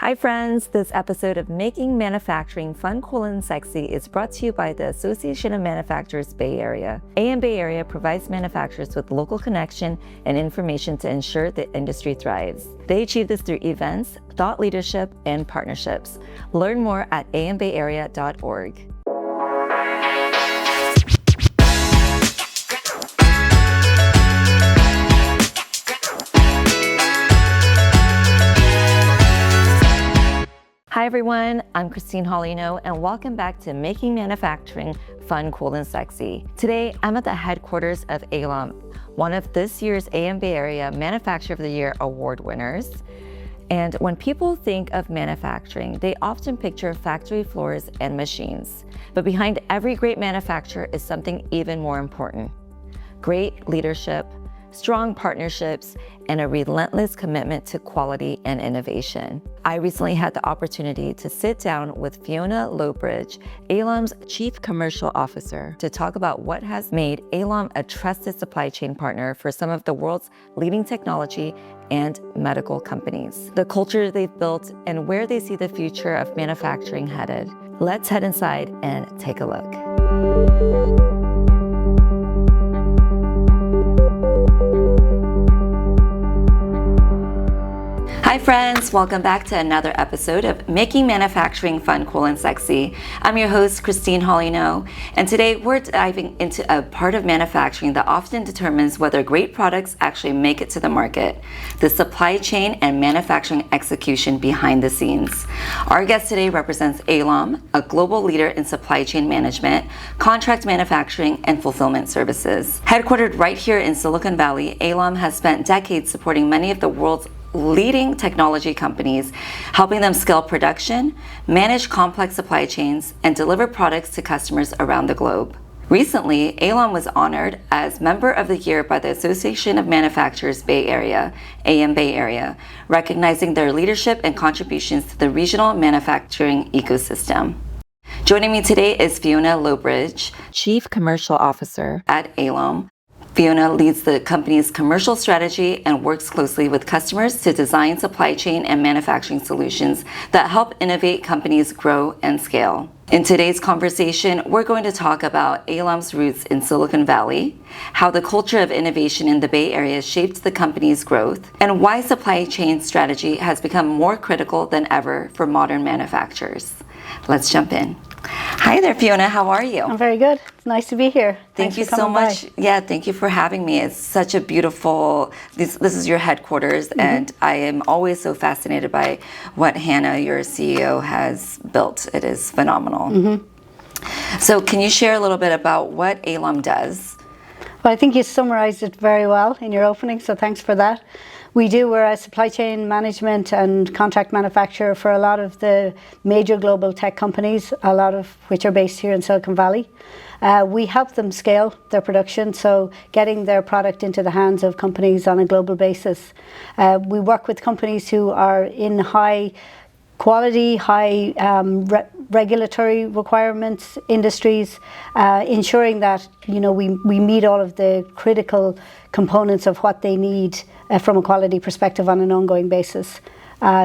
Hi friends, this episode of Making Manufacturing Fun, Cool, and Sexy is brought to you by the Association of Manufacturers Bay Area. AMBayArea provides manufacturers with local connection and information to ensure the industry thrives. They achieve this through events, thought leadership, and partnerships. Learn more at AMBayArea.org. Hi everyone, I'm Christine Hollino and welcome back to Making Manufacturing Fun, Cool, and Sexy. Today, I'm at the headquarters of ALOM, one of this year's AMBayArea Manufacturer of the Year award winners. And when people think of manufacturing, they often picture factory floors and machines. But behind every great manufacturer is something even more important: great leadership, strong partnerships, and a relentless commitment to quality and innovation. I recently had the opportunity to sit down with Fiona Lowbridge, ALOM's Chief Commercial Officer, to talk about what has made ALOM a trusted supply chain partner for some of the world's leading technology and medical companies, the culture they've built, and where they see the future of manufacturing headed. Let's head inside and take a look. Hi friends, welcome back to another episode of Making Manufacturing Fun, Cool, and Sexy. I'm your host, Christine Hollino, and today we're diving into a part of manufacturing that often determines whether great products actually make it to the market: the supply chain and manufacturing execution behind the scenes. Our guest today represents ALOM, a global leader in supply chain management, contract manufacturing, and fulfillment services. Headquartered right here in Silicon Valley, ALOM has spent decades supporting many of the world's leading technology companies, helping them scale production, manage complex supply chains, and deliver products to customers around the globe. Recently, ALOM was honored as Member of the Year by the Association of Manufacturers Bay Area, AMBayArea, recognizing their leadership and contributions to the regional manufacturing ecosystem. Joining me today is Fiona Lowbridge, Chief Commercial Officer at ALOM. Fiona leads the company's commercial strategy and works closely with customers to design supply chain and manufacturing solutions that help innovate companies grow and scale. In today's conversation, we're going to talk about ALOM's roots in Silicon Valley, how the culture of innovation in the Bay Area shaped the company's growth, and why supply chain strategy has become more critical than ever for modern manufacturers. Let's jump in. Hi there, Fiona. How are you? I'm very good. It's nice to be here. Thank you so much. Yeah, thank you for having me. It's such a beautiful, this is your headquarters, and I am always so fascinated by what Hannah, your CEO, has built. It is phenomenal. So can you share a little bit about what ALOM does? Well, I think you summarized it very well in your opening, so thanks for that. We're a supply chain management and contract manufacturer for a lot of the major global tech companies, a lot of which are based here in Silicon Valley. We help them scale their production, so getting their product into the hands of companies on a global basis. We work with companies who are in high quality, high regulatory requirements industries, ensuring that we meet all of the critical components of what they need from a quality perspective on an ongoing basis.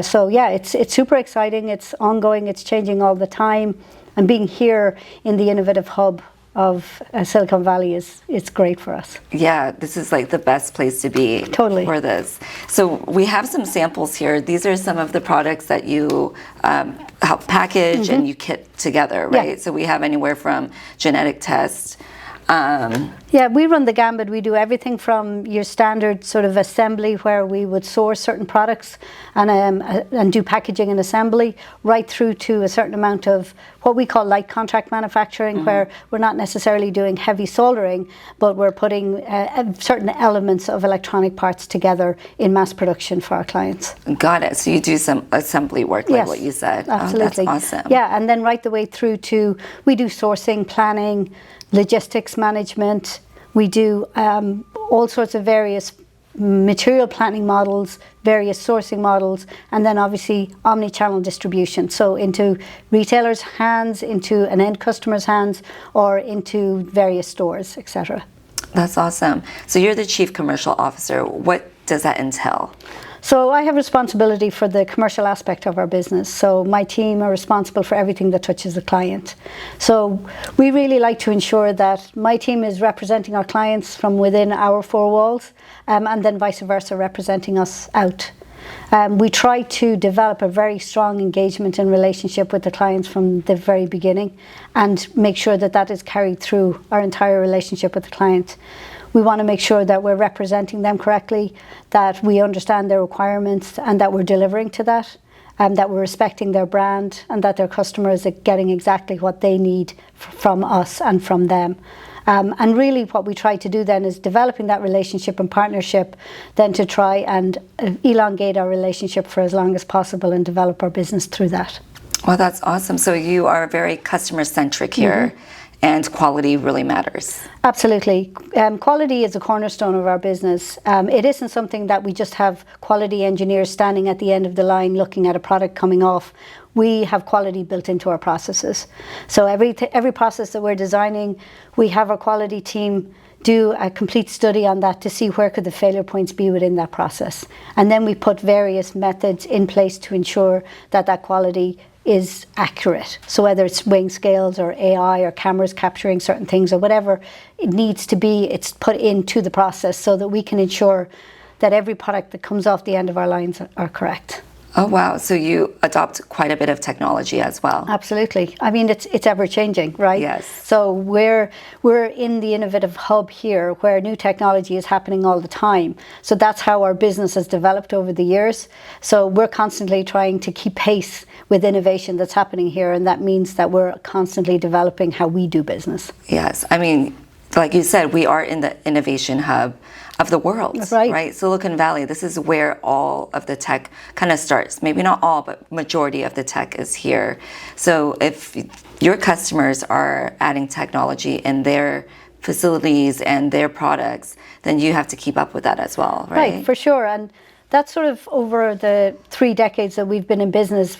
So yeah, it's super exciting. It's ongoing. It's changing all the time. And being here in the innovative hub of Silicon Valley it's great for us. Yeah, this is like the best place to be. Totally. For this. So we have some samples here. These are some of the products that you help package and you kit together, right? Yeah. So we have anywhere from genetic tests. Yeah, we run the gambit. We do everything from your standard sort of assembly, where we would source certain products and do packaging and assembly, right through to a certain amount of what we call light contract manufacturing, where we're not necessarily doing heavy soldering, but we're putting certain elements of electronic parts together in mass production for our clients. Got it. So you do some assembly work, like Yes, what you said. absolutely. Oh, that's awesome. Yeah, and then right the way through to, we do sourcing, planning, logistics management. We do all sorts of various material planning models, various sourcing models, and then obviously omni-channel distribution. So into retailers' hands, into an end customer's hands, or into various stores, etc. That's awesome. So you're the Chief Commercial Officer. What does that entail? So I have responsibility for the commercial aspect of our business. So my team are responsible for everything that touches the client. So we really like to ensure that my team is representing our clients from within our four walls, and then vice versa, representing us out. We try to develop a very strong engagement and relationship with the clients from the very beginning and make sure that that is carried through our entire relationship with the client. We want to make sure that we're representing them correctly, that we understand their requirements and that we're delivering to that, that we're respecting their brand and that their customers are getting exactly what they need from us and from them. And really what we try to do then is developing that relationship and partnership, then to try and elongate our relationship for as long as possible and develop our business through that. Well, that's awesome. So you are very customer-centric here. Mm-hmm. And quality really matters. Absolutely. Quality is a cornerstone of our business. It isn't something that we just have quality engineers standing at the end of the line looking at a product coming off. We have quality built into our processes. So every process that we're designing, we have our quality team do a complete study on that to see where could the failure points be within that process. And then we put various methods in place to ensure that that quality is accurate. So whether it's weighing scales or AI or cameras capturing certain things or whatever it needs to be, it's put into the process so that we can ensure that every product that comes off the end of our lines are correct. Oh wow, so you adopt quite a bit of technology as well. Absolutely. I mean, it's ever changing, right? Yes. So we're in the innovative hub here where new technology is happening all the time. So that's how our business has developed over the years. So we're constantly trying to keep pace with innovation that's happening here, and that means that we're constantly developing how we do business. Yes. I mean, like you said, we are in the innovation hub of the world, right? Silicon Valley, this is where all of the tech kind of starts. Maybe not all, but majority of the tech is here. So if your customers are adding technology in their facilities and their products, then you have to keep up with that as well, right? Right, for sure. And that's sort of over the 3 decades that we've been in business,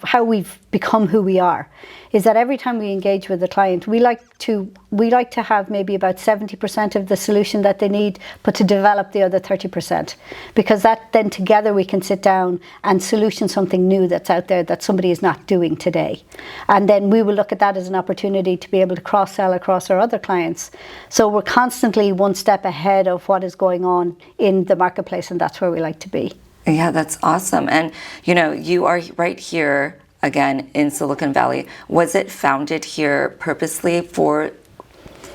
how we've become who we are, is that every time we engage with a client, we like to have maybe about 70% of the solution that they need, but to develop the other 30%, because that then together we can sit down and solution something new that's out there that somebody is not doing today. And then we will look at that as an opportunity to be able to cross-sell across our other clients. So we're constantly one step ahead of what is going on in the marketplace, and that's where we like to be. Yeah, that's awesome. And, you are right here, again, in Silicon Valley. Was it founded here purposely for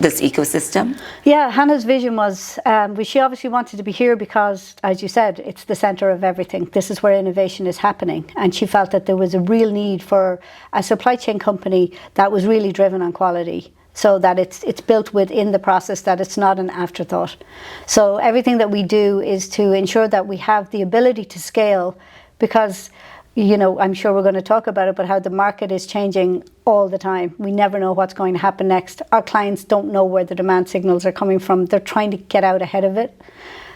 this ecosystem? Yeah, Hannah's vision was, she obviously wanted to be here because, as you said, it's the center of everything. This is where innovation is happening. And she felt that there was a real need for a supply chain company that was really driven on quality, so that it's built within the process, that it's not an afterthought. So everything that we do is to ensure that we have the ability to scale, because I'm sure we're going to talk about it, but how the market is changing all the time. We never know what's going to happen next. Our clients don't know where the demand signals are coming from. They're trying to get out ahead of it.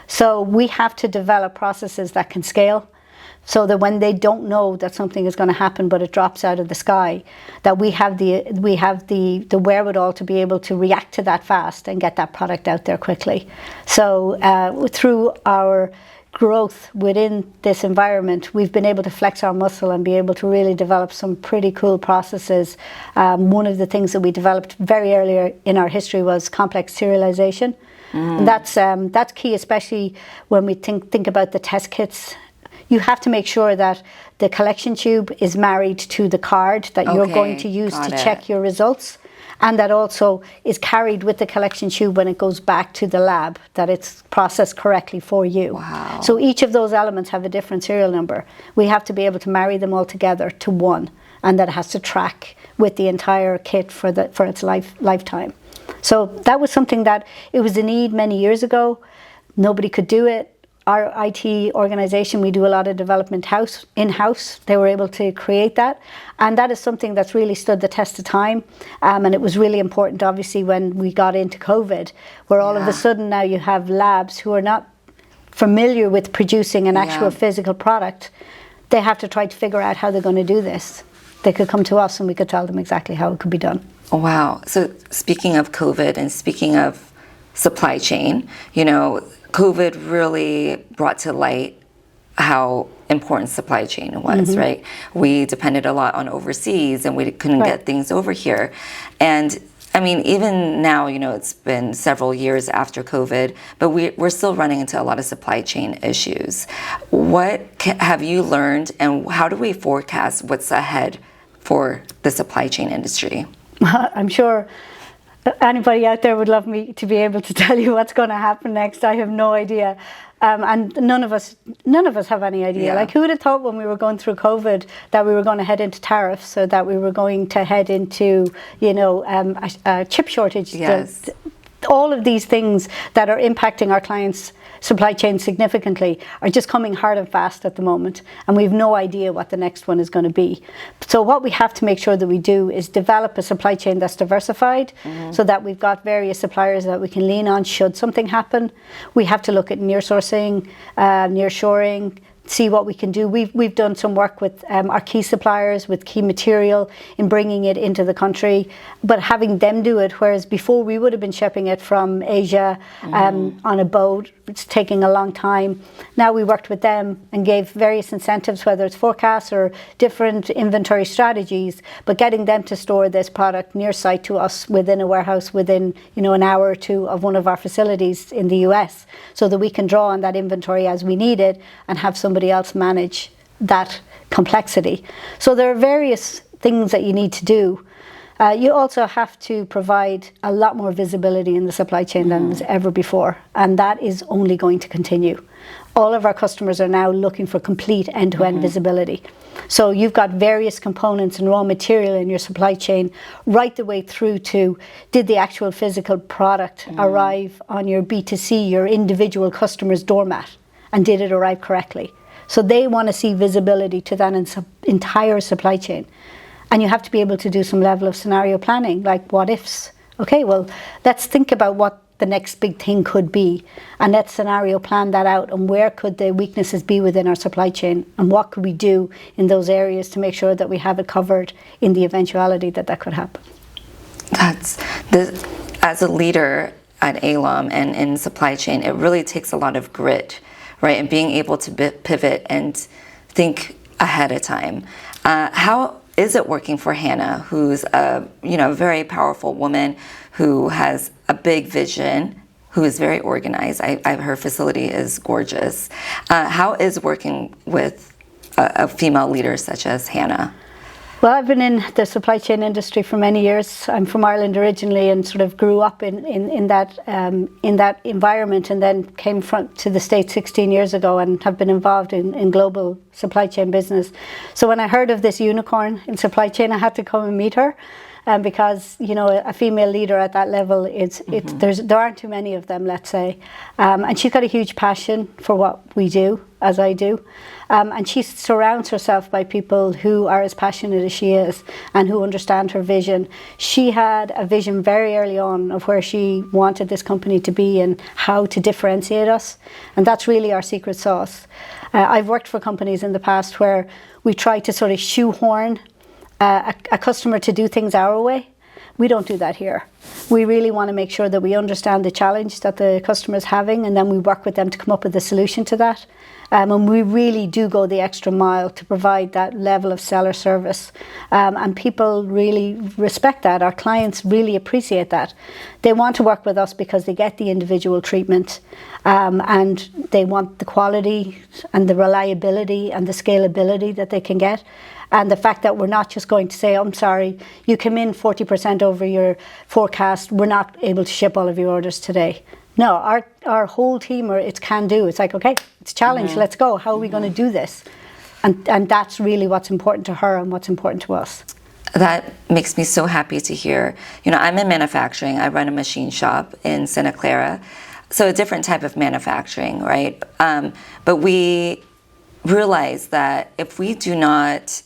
So we have to develop processes that can scale, so that when they don't know that something is going to happen, but it drops out of the sky, that we have the wherewithal to be able to react to that fast and get that product out there quickly. So through our growth within this environment, we've been able to flex our muscle and be able to really develop some pretty cool processes. One of the things that we developed very earlier in our history was complex serialization. And that's key, especially when we think about the test kits. You have to make sure that the collection tube is married to the card that you're going to use to check your results, and that also is carried with the collection tube when it goes back to the lab, that it's processed correctly for you. Wow. So each of those elements have a different serial number. We have to be able to marry them all together to one, and that has to track with the entire kit for its lifetime. So that was something that it was a need many years ago. Nobody could do it. Our IT organization, we do a lot of development in-house. They were able to create that. And that is something that's really stood the test of time. And it was really important, obviously, when we got into COVID, where all of a sudden now you have labs who are not familiar with producing an actual physical product. They have to try to figure out how they're going to do this. They could come to us and we could tell them exactly how it could be done. Wow. So speaking of COVID and speaking of supply chain, COVID really brought to light how important supply chain was, right? We depended a lot on overseas, and we couldn't get things over here. And I mean, even now, you know, it's been several years after COVID, but we're still running into a lot of supply chain issues. What have you learned, and how do we forecast what's ahead for the supply chain industry? I'm sure anybody out there would love me to be able to tell you what's going to happen next. I have no idea. And none of us have any idea. Like, who would have thought when we were going through COVID that we were going to head into tariffs, or that we were going to head into, you know, a chip shortage? Yes. All of these things that are impacting our clients' supply chain significantly are just coming hard and fast at the moment, and we have no idea what the next one is going to be. So what we have to make sure that we do is develop a supply chain that's diversified, so that we've got various suppliers that we can lean on should something happen. We have to look at near sourcing, near shoring, see what we can do. We've done some work with our key suppliers, with key material, in bringing it into the country, but having them do it, whereas before we would have been shipping it from Asia on a boat. It's taking a long time. Now we worked with them and gave various incentives, whether it's forecasts or different inventory strategies, but getting them to store this product near site to us within a warehouse within, you know, an hour or two of one of our facilities in the US, so that we can draw on that inventory as we need it and have somebody else manage that complexity. So there are various things that you need to do. You also have to provide a lot more visibility in the supply chain than was ever before, and that is only going to continue. All of our customers are now looking for complete end-to-end visibility. So you've got various components and raw material in your supply chain, right the way through to, did the actual physical product arrive on your B2C, your individual customer's doormat, and did it arrive correctly? So they want to see visibility to that entire supply chain. And you have to be able to do some level of scenario planning, like what ifs. Okay, well, let's think about what the next big thing could be, and let's scenario plan that out, and where could the weaknesses be within our supply chain, and what could we do in those areas to make sure that we have it covered in the eventuality that that could happen. As a leader at ALOM and in supply chain, it really takes a lot of grit, right? And being able to pivot and think ahead of time. How is it working for Hannah, who's a very powerful woman who has a big vision, who is very organized? Her facility is gorgeous. How is working with a female leader such as Hannah? Well, I've been in the supply chain industry for many years. I'm from Ireland originally, and sort of grew up in that environment, and then came to the States 16 years ago, and have been involved in global supply chain business. So when I heard of this unicorn in supply chain, I had to come and meet her. Because, you know, a female leader at that level, there aren't too many of them, let's say. And she's got a huge passion for what we do, as I do. And she surrounds herself by people who are as passionate as she is and who understand her vision. She had a vision very early on of where she wanted this company to be and how to differentiate us. And that's really our secret sauce. I've worked for companies in the past where we try to sort of shoehorn a customer to do things our way. We don't do that here. We really want to make sure that we understand the challenge that the customer is having, and then we work with them to come up with a solution to that. And we really do go the extra mile to provide that level of seller service. And people really respect that. Our clients really appreciate that. They want to work with us because they get the individual treatment, and they want the quality and the reliability and the scalability that they can get. And the fact that we're not just going to say, I'm sorry, you came in 40% over your forecast, we're not able to ship all of your orders today. No, our whole team, it's can do. It's like, okay, it's a challenge, let's go. How are we going to do this? And that's really what's important to her and what's important to us. That makes me so happy to hear. You know, I'm in manufacturing. I run a machine shop in Santa Clara. So a different type of manufacturing, right? But we realize that if we do not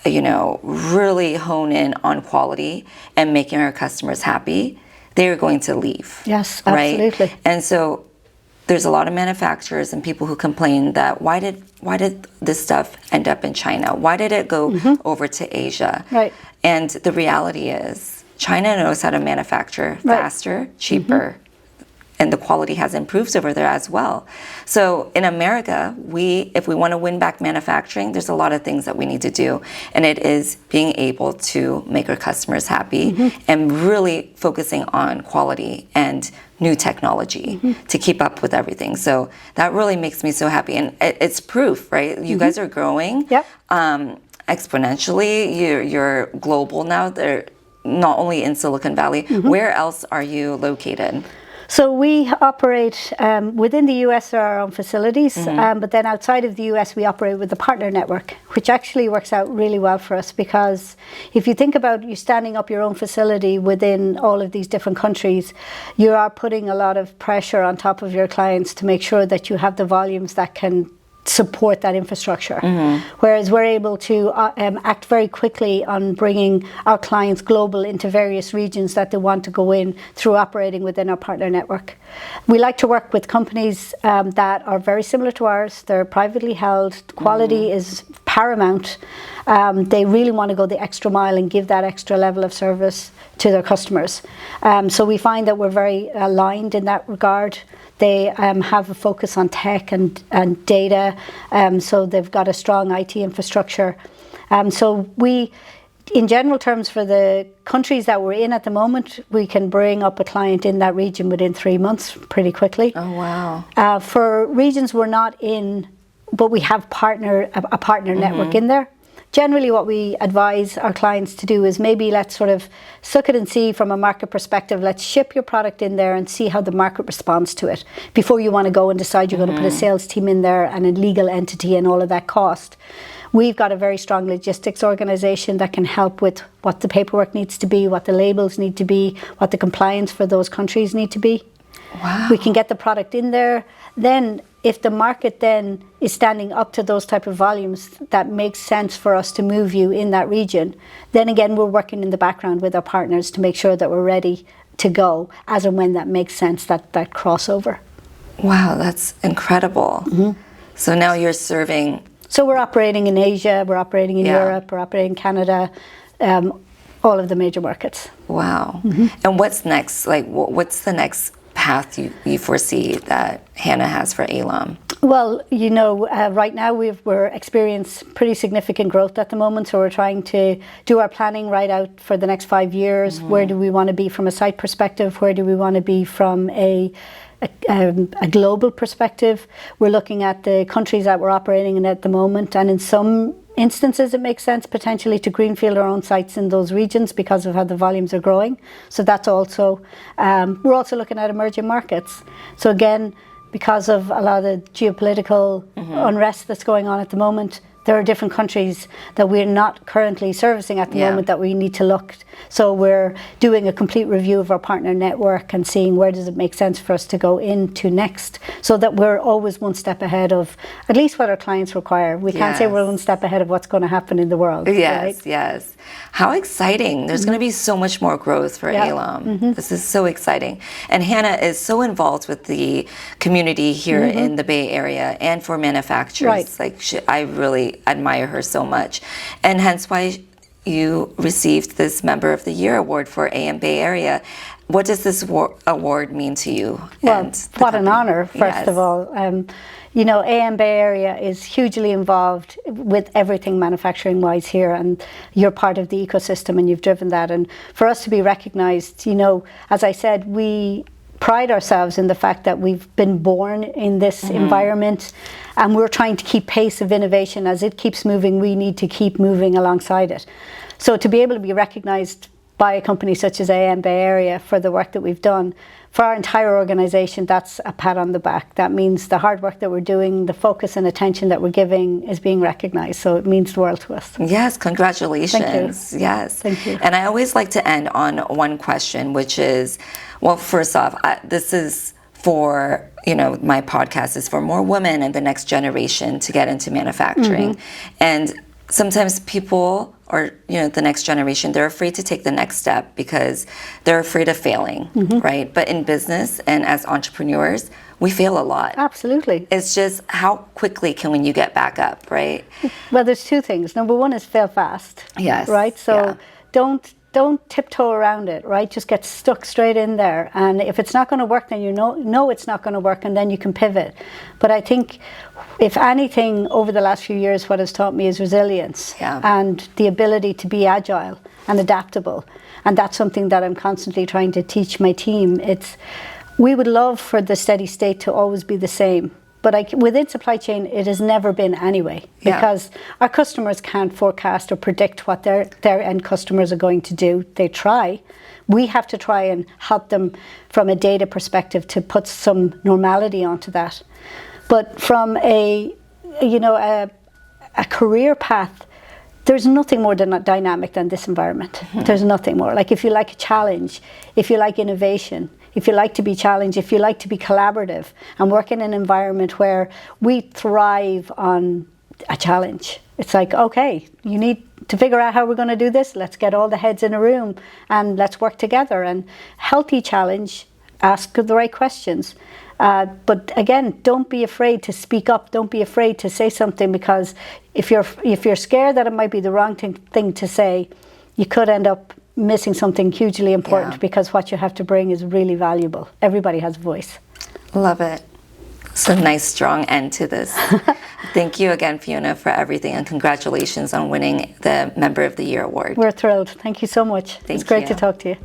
really hone in on quality and making our customers happy, they're going to leave. Yes, absolutely. Right? And so there's a lot of manufacturers and people who complain that why did this stuff end up in China? Why did it go over to Asia? Right. And the reality is China knows how to manufacture faster, cheaper, and the quality has improved over there as well. So in America, if we want to win back manufacturing, there's a lot of things that we need to do. And it is being able to make our customers happy and really focusing on quality and new technology to keep up with everything. So that really makes me so happy. And it's proof, right? You guys are growing exponentially. You're global now. They're not only in Silicon Valley. Where else are you located? So we operate within the US, there are our own facilities, but then outside of the US, we operate with the partner network, which actually works out really well for us, because if you think about you standing up your own facility within all of these different countries, you are putting a lot of pressure on top of your clients to make sure that you have the volumes that can support that infrastructure. Whereas we're able to act very quickly on bringing our clients global into various regions that they want to go in through operating within our partner network. We like to work with companies that are very similar to ours. They're privately held. Quality is paramount. They really want to go the extra mile and give that extra level of service to their customers. So we find that we're very aligned in that regard. They have a focus on tech and data, so they've got a strong IT infrastructure. So we, in general terms, for the countries that we're in at the moment, we can bring up a client in that region within 3 months pretty quickly. Oh, wow. For regions we're not in, but we have a partner network in there, generally what we advise our clients to do is maybe let's sort of suck it and see from a market perspective. Let's ship your product in there and see how the market responds to it before you want to go and decide you're going to put a sales team in there and a legal entity and all of that cost. We've got a very strong logistics organization that can help with what the paperwork needs to be, what the labels need to be, what the compliance for those countries need to be. Wow. We can get the product in there. Then if the market then is standing up to those type of volumes that makes sense for us to move you in that region, then again we're working in the background with our partners to make sure that we're ready to go as and when that makes sense, that crossover. Wow, that's incredible. Mm-hmm. So now you're serving... So we're operating in Asia, we're operating in Europe, we're operating in Canada, all of the major markets. Wow. Mm-hmm. And what's next? Like, what's the next path you foresee that Hannah has for ALOM? Well, you know, right now we're experiencing pretty significant growth at the moment, so we're trying to do our planning right out for the next 5 years. Mm-hmm. Where do we want to be from a site perspective? Where do we want to be from a global perspective? We're looking at the countries that we're operating in at the moment, and in some instances it makes sense potentially to greenfield our own sites in those regions because of how the volumes are growing. So that's also, we're also looking at emerging markets. So again, because of a lot of the geopolitical unrest that's going on at the moment, there are different countries that we're not currently servicing at the moment that we need to look. So we're doing a complete review of our partner network and seeing where does it make sense for us to go into next, so that we're always one step ahead of at least what our clients require. We can't say we're one step ahead of what's going to happen in the world. Yes, right? Yes. How exciting. There's going to be so much more growth for ALOM. This is so exciting. And Hannah is so involved with the community here in the Bay Area and for manufacturers. Like I really admire her so much, and hence why you received this Member of the Year award for AMBayArea. What does this award mean to you? Well, what an honor, first of all. You know, AMBayArea is hugely involved with everything manufacturing-wise here, and you're part of the ecosystem and you've driven that. And for us to be recognized, you know, as I said, we pride ourselves in the fact that we've been born in this environment, and we're trying to keep pace of innovation. As it keeps moving, we need to keep moving alongside it. So to be able to be recognized by a company such as AMBayArea for the work that we've done, for our entire organization, that's a pat on the back. That means the hard work that we're doing, the focus and attention that we're giving is being recognized. So it means the world to us. Yes, congratulations. Thank you. Yes. Thank you. And I always like to end on one question, which is, well, first off, this is for, you know, my podcast is for more women and the next generation to get into manufacturing. And sometimes people, or you know, the next generation, they're afraid to take the next step because they're afraid of failing, right? But in business and as entrepreneurs, we fail a lot. Absolutely. It's just how quickly can you get back up, right? Well, there's two things. Number one is fail fast. Yes. Right? So don't don't tiptoe around it, right? Just get stuck straight in there. And if it's not going to work, then you know it's not going to work, and then you can pivot. But I think, if anything, over the last few years, what has taught me is resilience and the ability to be agile and adaptable. And that's something that I'm constantly trying to teach my team. We would love for the steady state to always be the same. But within supply chain, it has never been anyway, because our customers can't forecast or predict what their end customers are going to do. They try. We have to try and help them from a data perspective to put some normality onto that. But from a career path, there's nothing more dynamic than this environment. There's nothing more. Like, if you like a challenge, if you like innovation, if you like to be challenged, if you like to be collaborative and work in an environment where we thrive on a challenge. It's like, okay, you need to figure out how we're going to do this. Let's get all the heads in a room and let's work together. And healthy challenge, ask the right questions. But again, don't be afraid to speak up. Don't be afraid to say something, because if you're scared that it might be the wrong thing to say, you could end up missing something hugely important, because what you have to bring is really valuable. Everybody has a voice. Love it. It's a nice, strong end to this. Thank you again, Fiona, for everything, and congratulations on winning the Member of the Year award. We're thrilled. Thank you so much. It's great to talk to you.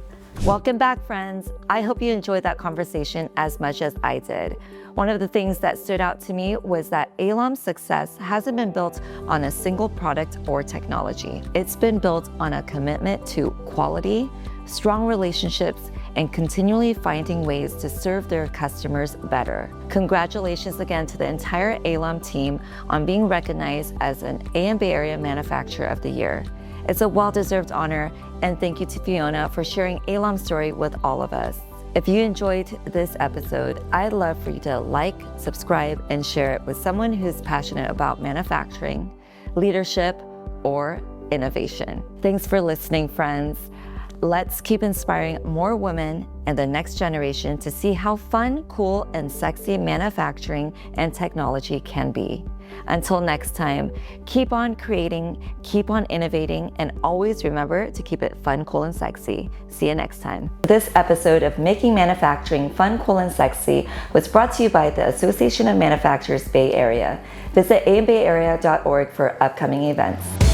Welcome back, friends. I hope you enjoyed that conversation as much as I did. One of the things that stood out to me was that ALOM's success hasn't been built on a single product or technology. It's been built on a commitment to quality, strong relationships, and continually finding ways to serve their customers better. Congratulations again to the entire ALOM team on being recognized as an AMBayArea Manufacturer of the Year. It's a well-deserved honor, and thank you to Fiona for sharing ALOM's story with all of us. If you enjoyed this episode, I'd love for you to like, subscribe, and share it with someone who's passionate about manufacturing, leadership, or innovation. Thanks for listening, friends. Let's keep inspiring more women and the next generation to see how fun, cool, and sexy manufacturing and technology can be. Until next time, keep on creating, keep on innovating, and always remember to keep it fun, cool, and sexy. See you next time. This episode of Making Manufacturing Fun, Cool, and Sexy was brought to you by the Association of Manufacturers Bay Area. Visit AMBayArea.org for upcoming events.